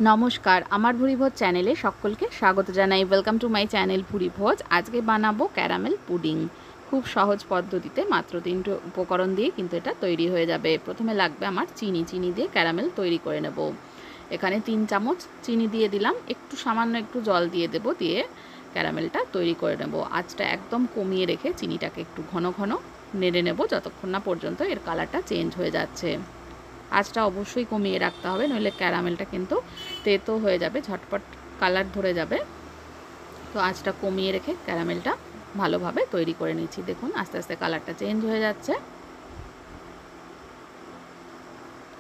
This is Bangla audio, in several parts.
নমস্কার, আমার ভুরিভোজ চ্যানেলে সকলকে স্বাগত জানাই। Welcome to my channel Bhurivoj. আজকে বানাবো ক্যারামেল পুডিং। খুব সহজ পদ্ধতিতে মাত্র 3টে উপকরণ দিয়ে কিন্তু এটা তৈরি হয়ে যাবে। প্রথমে লাগবে আমার চিনি দিয়ে ক্যারামেল তৈরি করে নেব। এখানে 3 চামচ চিনি দিয়ে দিলাম, একটু সামান্য একটু জল দিয়ে দেব, দিয়ে ক্যারামেলটা তৈরি করে নেব। আঁচটা একদম কমিয়ে রেখে চিনিটাকে একটু ঘন ঘন নেড়ে নেব যতক্ষণ না পর্যন্ত এর কালারটা চেঞ্জ হয়ে যাচ্ছে। আঁচটা অবশ্যই কমিয়ে রাখতে হবে, নইলে ক্যারামেলটা কিন্তু তেতো হয়ে যাবে, ঝটপট কালার ধরে যাবে। তো আঁচটা কমিয়ে রেখে ক্যারামেলটা ভালোভাবে তৈরি করে নিচ্ছি। দেখুন আস্তে আস্তে কালারটা চেঞ্জ হয়ে যাচ্ছে।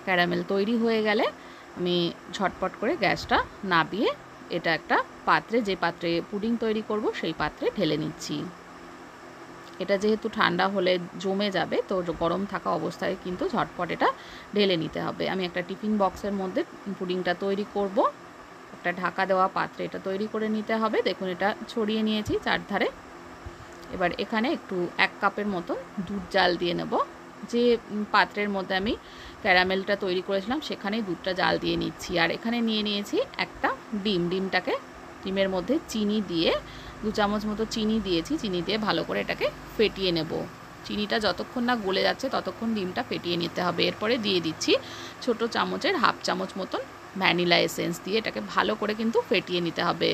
ক্যারামেল তৈরি হয়ে গেলে আমি ঝটপট করে গ্যাসটা নামিয়ে এটা একটা পাত্রে, যে পাত্রে পুডিং তৈরি করব সেই পাত্রে ঢেলে নিচ্ছি। এটা যেহেতু ঠান্ডা হলে জমে যাবে, তো গরম থাকা অবস্থায় কিন্তু ঝটপট এটা ঢেলে নিতে হবে। আমি একটা টিফিন বক্সের মধ্যে পুডিংটা তৈরি করব। একটা ঢাকা দেওয়া পাত্রে এটা তৈরি করে নিতে হবে। দেখুন এটা ছড়িয়ে নিয়েছি চারধারে। এবার এখানে একটু 1 কাপের মতন দুধ জাল দিয়ে নেব। যে পাত্রের মধ্যে আমি ক্যারামেলটা তৈরি করেছিলাম সেখানেই দুধটা জাল দিয়ে নিচ্ছি। আর এখানে নিয়ে নিয়েছি একটা ডিমের মধ্যে চিনি দিয়ে 2 চামচ মতো চিনি দিয়েছি। চিনি দিয়ে ভালো করে এটাকে ফেটিয়ে নেব। চিনিটা যতক্ষণ না গলে যাচ্ছে ততক্ষণ ডিমটা ফেটিয়ে নিতে হবে। এরপরে দিয়ে দিচ্ছি ছোট চামচের 1/2 চামচ মতন ভ্যানিলা এসেন্স দিয়ে এটাকে ভালো করে কিন্তু ফেটিয়ে নিতে হবে।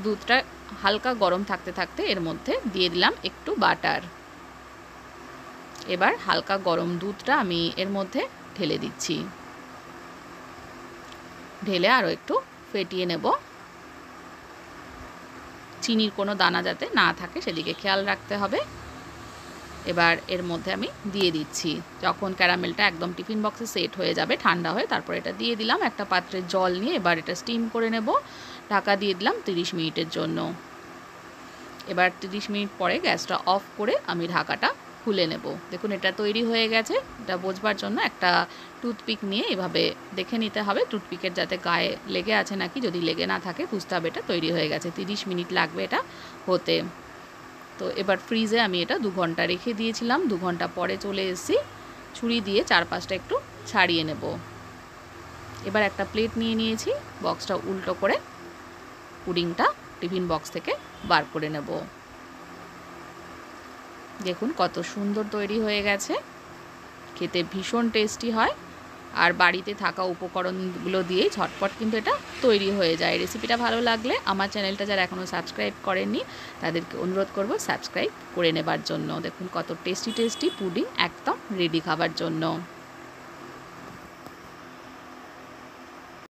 দুধটা হালকা গরম থাকতে থাকতে এর মধ্যে দিয়ে দিলাম একটু বাটার। এবার হালকা গরম দুধটা আমি এর মধ্যে ঢেলে দিচ্ছি। ঢেলে আরও একটু ফেটিয়ে নেব। চিনির কোনো দানা যাতে না থাকে সেদিকে খেয়াল রাখতে হবে। এবার এর মধ্যে আমি দিয়ে দিচ্ছি, যখন ক্যারামেলটা একদম টিফিন বক্সে সেট হয়ে যাবে ঠান্ডা হয়ে, তারপর এটা দিয়ে দিলাম একটা পাত্রে জল নিয়ে। এবার এটা স্টিম করে নেব। ঢাকা দিয়ে দিলাম 30 মিনিটের জন্য। এবার 30 মিনিট পরে গ্যাসটা অফ করে আমি ঢাকাটা খুলে নেব। দেখুন এটা তৈরি হয়ে গেছে। এটা বোঝবার জন্য একটা টুথপিক নিয়ে এভাবে দেখে নিতে হবে টুথপিকের যাতে গায়ে লেগে আছে নাকি। যদি লেগে না থাকে বুঝতে হবে এটা তৈরি হয়ে গেছে। 30 মিনিট লাগবে এটা হতে। তো এবার ফ্রিজে আমি এটা 2 ঘন্টা রেখে দিয়েছিলাম। 2 ঘন্টা পরে চলে এসেছি। ছুরি দিয়ে চারপাশটা একটু ছাড়িয়ে নেব। এবার একটা প্লেট নিয়ে নিয়েছি। বক্সটা উল্টো করে পুডিংটা টিফিন বক্স থেকে বার করে নেব। দেখুন কত সুন্দর তৈরি হয়ে গেছে। খেতে ভীষণ টেস্টি হয়। আর বাড়িতে থাকা উপকরণগুলো দিয়েই ঝটপট কিন্তু এটা তৈরি হয়ে যায়। রেসিপিটা ভালো লাগলে আমার চ্যানেলটা যারা এখনও সাবস্ক্রাইব করেননি তাদেরকে অনুরোধ করব সাবস্ক্রাইব করে নেবার জন্য। দেখুন কত টেস্টি পুডিং একদম রেডি খাবার জন্য।